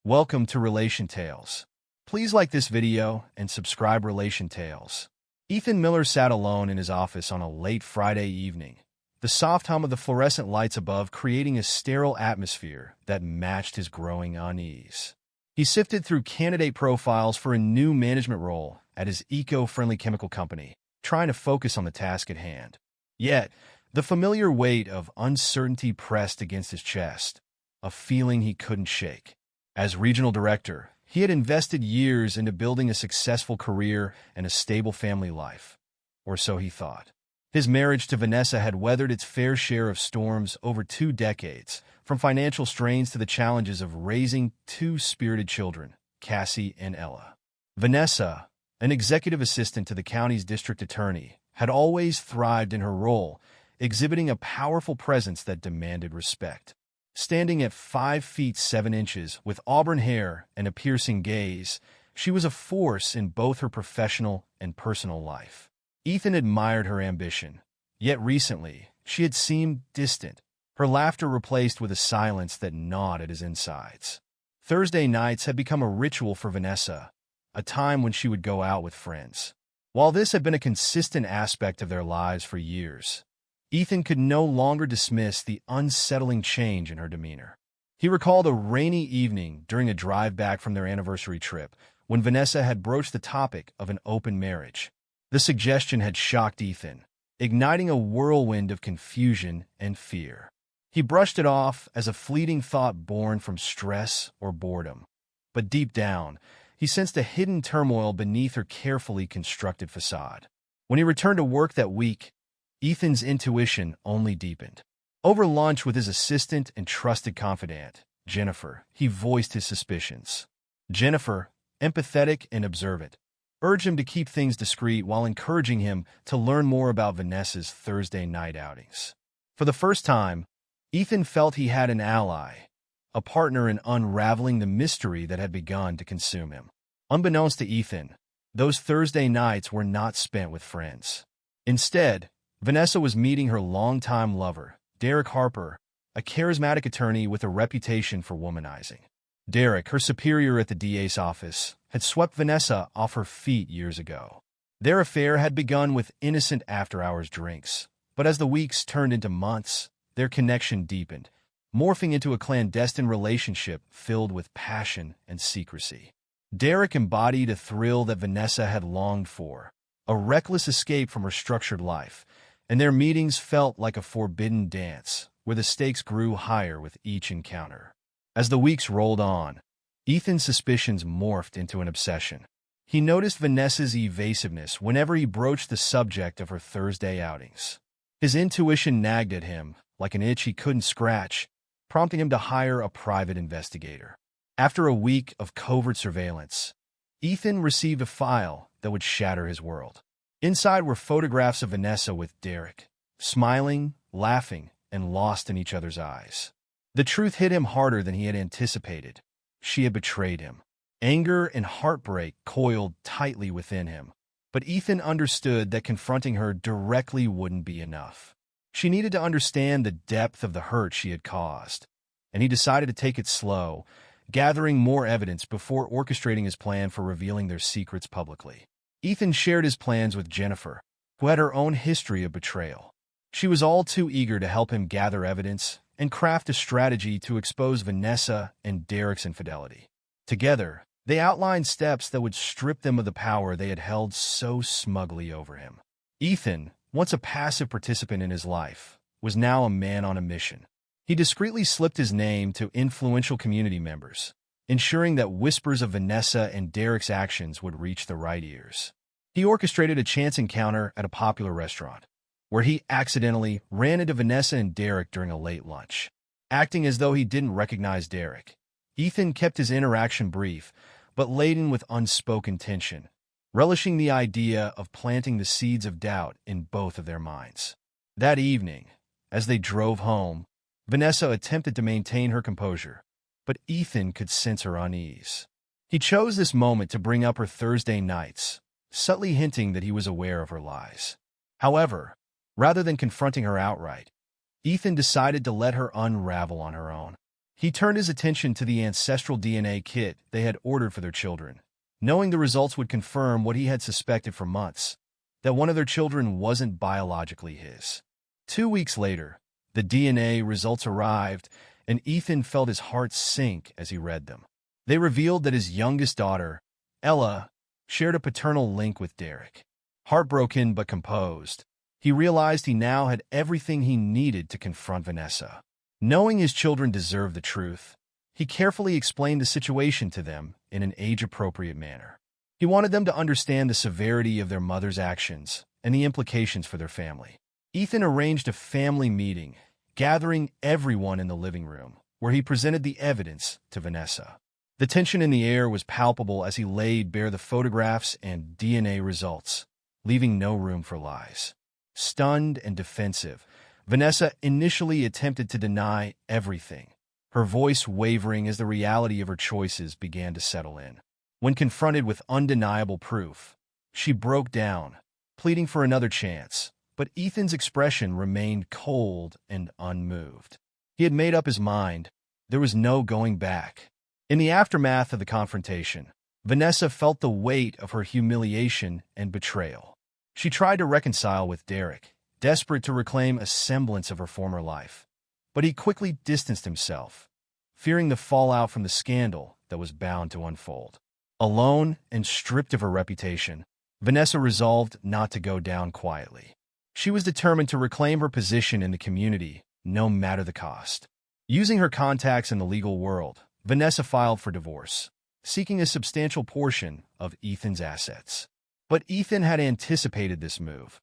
Welcome to Relation Tales. Please like this video and subscribe Relation Tales. Ethan Miller sat alone in his office on a late Friday evening, the soft hum of the fluorescent lights above creating a sterile atmosphere that matched his growing unease. He sifted through candidate profiles for a new management role at his eco-friendly chemical company, trying to focus on the task at hand. Yet, the familiar weight of uncertainty pressed against his chest, a feeling he couldn't shake. As regional director, he had invested years into building a successful career and a stable family life, or so he thought. His marriage to Vanessa had weathered its fair share of storms over 2 decades, from financial strains to the challenges of raising 2 spirited children, Cassie and Ella. Vanessa, an executive assistant to the county's district attorney, had always thrived in her role, exhibiting a powerful presence that demanded respect. Standing at 5 feet 7 inches with auburn hair and a piercing gaze, she was a force in both her professional and personal life. Ethan admired her ambition, yet recently she had seemed distant, her laughter replaced with a silence that gnawed at his insides. Thursday nights had become a ritual for Vanessa, a time when she would go out with friends. While this had been a consistent aspect of their lives for years, Ethan could no longer dismiss the unsettling change in her demeanor. He recalled a rainy evening during a drive back from their anniversary trip when Vanessa had broached the topic of an open marriage. The suggestion had shocked Ethan, igniting a whirlwind of confusion and fear. He brushed it off as a fleeting thought born from stress or boredom. But deep down, he sensed a hidden turmoil beneath her carefully constructed facade. When he returned to work that week, Ethan's intuition only deepened. Over lunch with his assistant and trusted confidant, Jennifer, he voiced his suspicions. Jennifer, empathetic and observant, urged him to keep things discreet while encouraging him to learn more about Vanessa's Thursday night outings. For the first time, Ethan felt he had an ally, a partner in unraveling the mystery that had begun to consume him. Unbeknownst to Ethan, those Thursday nights were not spent with friends. Instead, Vanessa was meeting her longtime lover, Derek Harper, a charismatic attorney with a reputation for womanizing. Derek, her superior at the DA's office, had swept Vanessa off her feet years ago. Their affair had begun with innocent after-hours drinks, but as the weeks turned into months, their connection deepened, morphing into a clandestine relationship filled with passion and secrecy. Derek embodied a thrill that Vanessa had longed for, a reckless escape from her structured life, and their meetings felt like a forbidden dance, where the stakes grew higher with each encounter. As the weeks rolled on, Ethan's suspicions morphed into an obsession. He noticed Vanessa's evasiveness whenever he broached the subject of her Thursday outings. His intuition nagged at him, like an itch he couldn't scratch, prompting him to hire a private investigator. After a week of covert surveillance, Ethan received a file that would shatter his world. Inside were photographs of Vanessa with Derek, smiling, laughing, and lost in each other's eyes. The truth hit him harder than he had anticipated. She had betrayed him. Anger and heartbreak coiled tightly within him, but Ethan understood that confronting her directly wouldn't be enough. She needed to understand the depth of the hurt she had caused, and he decided to take it slow, gathering more evidence before orchestrating his plan for revealing their secrets publicly. Ethan shared his plans with Jennifer, who had her own history of betrayal. She was all too eager to help him gather evidence and craft a strategy to expose Vanessa and Derek's infidelity. Together, they outlined steps that would strip them of the power they had held so smugly over him. Ethan, once a passive participant in his life, was now a man on a mission. He discreetly slipped his name to influential community members, ensuring that whispers of Vanessa and Derek's actions would reach the right ears. He orchestrated a chance encounter at a popular restaurant, where he accidentally ran into Vanessa and Derek during a late lunch. Acting as though he didn't recognize Derek, Ethan kept his interaction brief, but laden with unspoken tension, relishing the idea of planting the seeds of doubt in both of their minds. That evening, as they drove home, Vanessa attempted to maintain her composure, but Ethan could sense her unease. He chose this moment to bring up her Thursday nights, subtly hinting that he was aware of her lies. However, rather than confronting her outright, Ethan decided to let her unravel on her own. He turned his attention to the ancestral DNA kit they had ordered for their children, knowing the results would confirm what he had suspected for months, that one of their children wasn't biologically his. 2 weeks later, the DNA results arrived, and Ethan felt his heart sink as he read them. They revealed that his youngest daughter, Ella, shared a paternal link with Derek. Heartbroken but composed, he realized he now had everything he needed to confront Vanessa. Knowing his children deserved the truth, he carefully explained the situation to them in an age-appropriate manner. He wanted them to understand the severity of their mother's actions and the implications for their family. Ethan arranged a family meeting, gathering everyone in the living room, where he presented the evidence to Vanessa. The tension in the air was palpable as he laid bare the photographs and DNA results, leaving no room for lies. Stunned and defensive, Vanessa initially attempted to deny everything, her voice wavering as the reality of her choices began to settle in. When confronted with undeniable proof, she broke down, pleading for another chance, but Ethan's expression remained cold and unmoved. He had made up his mind. There was no going back. In the aftermath of the confrontation, Vanessa felt the weight of her humiliation and betrayal. She tried to reconcile with Derek, desperate to reclaim a semblance of her former life. But he quickly distanced himself, fearing the fallout from the scandal that was bound to unfold. Alone and stripped of her reputation, Vanessa resolved not to go down quietly. She was determined to reclaim her position in the community, no matter the cost. Using her contacts in the legal world, Vanessa filed for divorce, seeking a substantial portion of Ethan's assets. But Ethan had anticipated this move.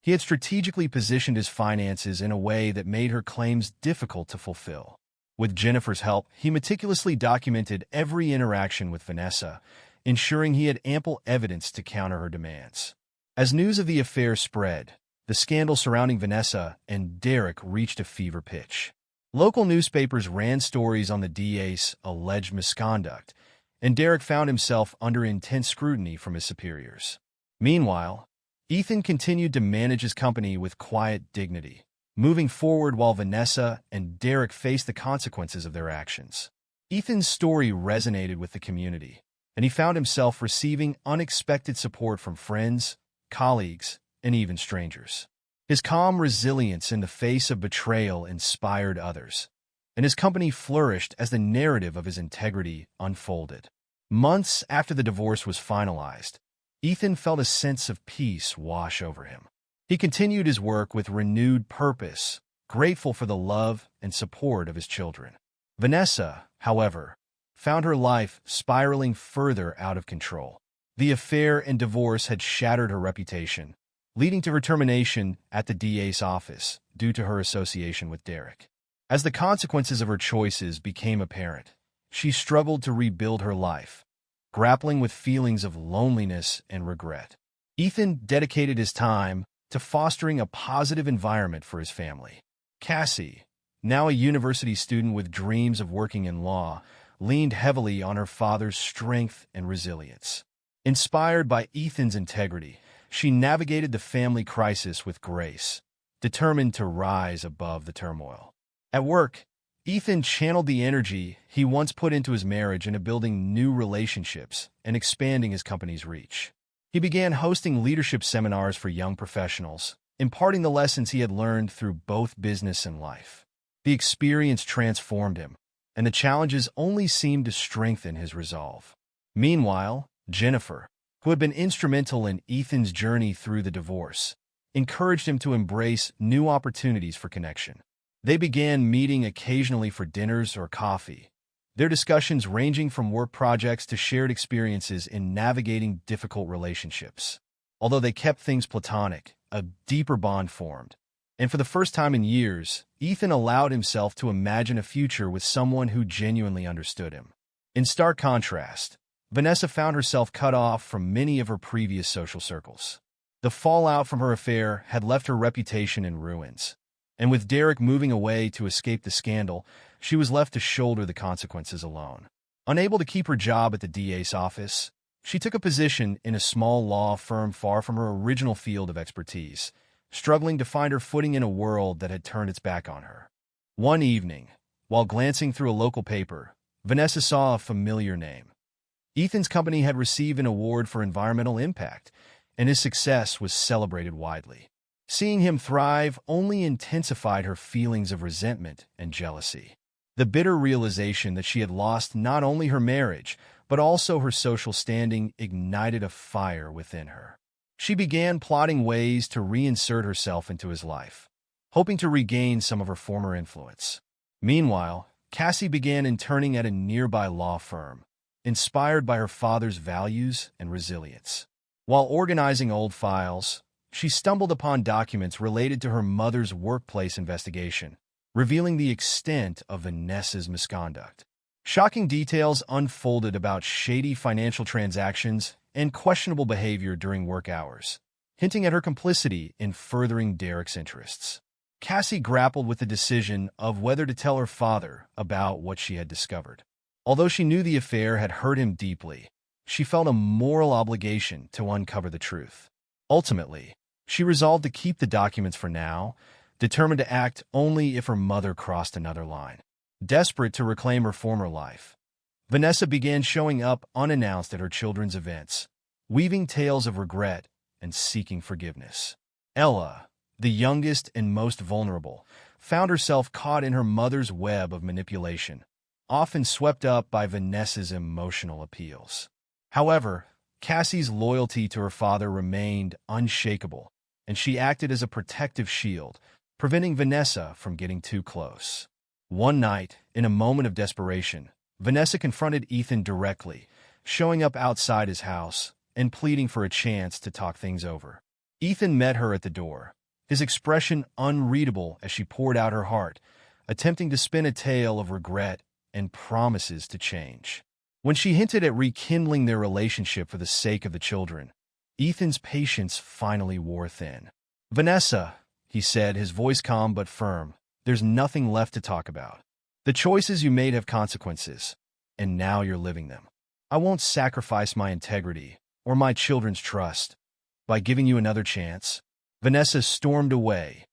He had strategically positioned his finances in a way that made her claims difficult to fulfill. With Jennifer's help, he meticulously documented every interaction with Vanessa, ensuring he had ample evidence to counter her demands. As news of the affair spread, the scandal surrounding Vanessa and Derek reached a fever pitch. Local newspapers ran stories on the DA's alleged misconduct, and Derek found himself under intense scrutiny from his superiors. Meanwhile, Ethan continued to manage his company with quiet dignity, moving forward while Vanessa and Derek faced the consequences of their actions. Ethan's story resonated with the community, and he found himself receiving unexpected support from friends, colleagues, and even strangers. His calm resilience in the face of betrayal inspired others, and his company flourished as the narrative of his integrity unfolded. Months after the divorce was finalized, Ethan felt a sense of peace wash over him. He continued his work with renewed purpose, grateful for the love and support of his children. Vanessa, however, found her life spiraling further out of control. The affair and divorce had shattered her reputation, leading to her termination at the DA's office due to her association with Derek. As the consequences of her choices became apparent, she struggled to rebuild her life, grappling with feelings of loneliness and regret. Ethan dedicated his time to fostering a positive environment for his family. Cassie, now a university student with dreams of working in law, leaned heavily on her father's strength and resilience. Inspired by Ethan's integrity, she navigated the family crisis with grace, determined to rise above the turmoil. At work, Ethan channeled the energy he once put into his marriage into building new relationships and expanding his company's reach. He began hosting leadership seminars for young professionals, imparting the lessons he had learned through both business and life. The experience transformed him, and the challenges only seemed to strengthen his resolve. Meanwhile, Jennifer, who had been instrumental in Ethan's journey through the divorce, encouraged him to embrace new opportunities for connection. They began meeting occasionally for dinners or coffee, their discussions ranging from work projects to shared experiences in navigating difficult relationships. Although they kept things platonic, a deeper bond formed. And for the first time in years, Ethan allowed himself to imagine a future with someone who genuinely understood him. In stark contrast, Vanessa found herself cut off from many of her previous social circles. The fallout from her affair had left her reputation in ruins, and with Derek moving away to escape the scandal, she was left to shoulder the consequences alone. Unable to keep her job at the DA's office, she took a position in a small law firm far from her original field of expertise, struggling to find her footing in a world that had turned its back on her. One evening, While glancing through a local paper, Vanessa saw a familiar name. Ethan's company had received an award for environmental impact, and his success was celebrated widely. Seeing him thrive only intensified her feelings of resentment and jealousy. The bitter realization that she had lost not only her marriage, but also her social standing ignited a fire within her. She began plotting ways to reinsert herself into his life, hoping to regain some of her former influence. Meanwhile, Cassie began interning at a nearby law firm, inspired by her father's values and resilience. While organizing old files, she stumbled upon documents related to her mother's workplace investigation, revealing the extent of Vanessa's misconduct. Shocking details unfolded about shady financial transactions and questionable behavior during work hours, hinting at her complicity in furthering Derek's interests. Cassie grappled with the decision of whether to tell her father about what she had discovered. Although she knew the affair had hurt him deeply, she felt a moral obligation to uncover the truth. Ultimately, she resolved to keep the documents for now, determined to act only if her mother crossed another line. Desperate to reclaim her former life, Vanessa began showing up unannounced at her children's events, weaving tales of regret and seeking forgiveness. Ella, the youngest and most vulnerable, found herself caught in her mother's web of manipulation, often swept up by Vanessa's emotional appeals. However, Cassie's loyalty to her father remained unshakable, and she acted as a protective shield, preventing Vanessa from getting too close. One night, in a moment of desperation, Vanessa confronted Ethan directly, showing up outside his house and pleading for a chance to talk things over. Ethan met her at the door, his expression unreadable as she poured out her heart, attempting to spin a tale of regret and promises to change. When she hinted at rekindling their relationship for the sake of the children, Ethan's patience finally wore thin. "Vanessa," he said, his voice calm but firm, "there's nothing left to talk about. The choices you made have consequences, and now you're living them. I won't sacrifice my integrity or my children's trust by giving you another chance." Vanessa stormed away,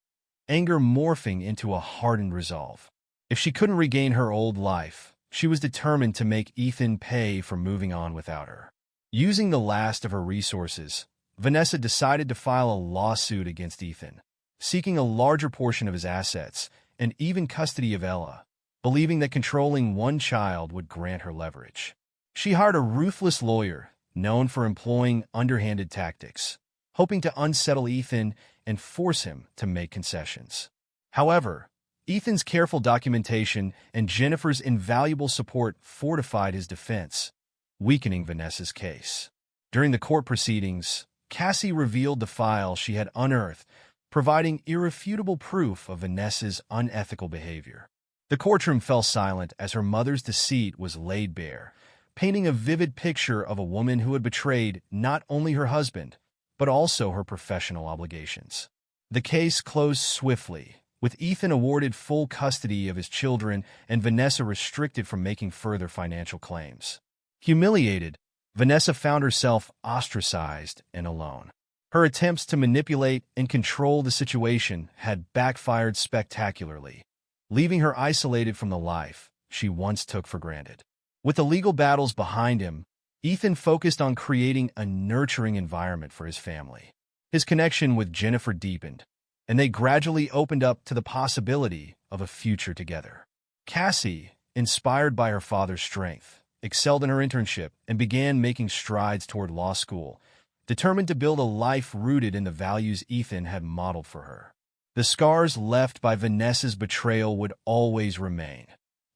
anger morphing into a hardened resolve. If she couldn't regain her old life, she was determined to make Ethan pay for moving on without her. Using the last of her resources, Vanessa decided to file a lawsuit against Ethan, seeking a larger portion of his assets and even custody of Ella, believing that controlling one child would grant her leverage. She hired a ruthless lawyer known for employing underhanded tactics, hoping to unsettle Ethan and force him to make concessions. However, Ethan's careful documentation and Jennifer's invaluable support fortified his defense, weakening Vanessa's case. During the court proceedings, Cassie revealed the file she had unearthed, providing irrefutable proof of Vanessa's unethical behavior. The courtroom fell silent as her mother's deceit was laid bare, painting a vivid picture of a woman who had betrayed not only her husband, but also her professional obligations. The case closed swiftly, with Ethan awarded full custody of his children and Vanessa restricted from making further financial claims. Humiliated, Vanessa found herself ostracized and alone. Her attempts to manipulate and control the situation had backfired spectacularly, leaving her isolated from the life she once took for granted. With the legal battles behind him, Ethan focused on creating a nurturing environment for his family. His connection with Jennifer deepened, and they gradually opened up to the possibility of a future together. Cassie, inspired by her father's strength, excelled in her internship and began making strides toward law school, determined to build a life rooted in the values Ethan had modeled for her. The scars left by Vanessa's betrayal would always remain,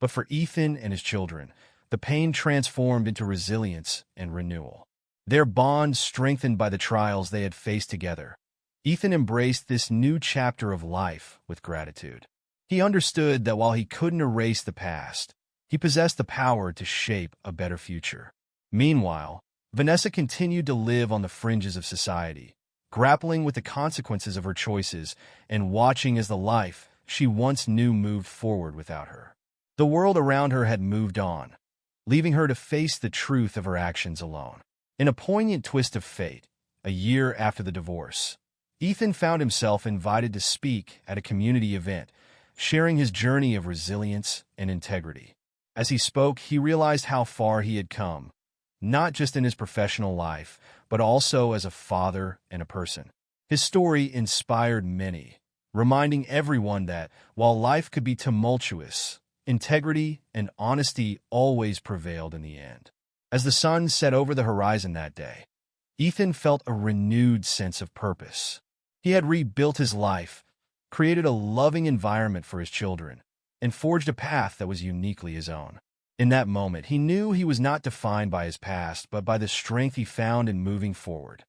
but for Ethan and his children, the pain transformed into resilience and renewal. Their bond strengthened by the trials they had faced together. Ethan embraced this new chapter of life with gratitude. He understood that while he couldn't erase the past, he possessed the power to shape a better future. Meanwhile, Vanessa continued to live on the fringes of society, grappling with the consequences of her choices and watching as the life she once knew moved forward without her. The world around her had moved on, leaving her to face the truth of her actions alone. In a poignant twist of fate, a year after the divorce, Ethan found himself invited to speak at a community event, sharing his journey of resilience and integrity. As he spoke, he realized how far he had come, not just in his professional life, but also as a father and a person. His story inspired many, reminding everyone that while life could be tumultuous, integrity and honesty always prevailed in the end. As the sun set over the horizon that day, Ethan felt a renewed sense of purpose. He had rebuilt his life, created a loving environment for his children, and forged a path that was uniquely his own. In that moment, he knew he was not defined by his past, but by the strength he found in moving forward.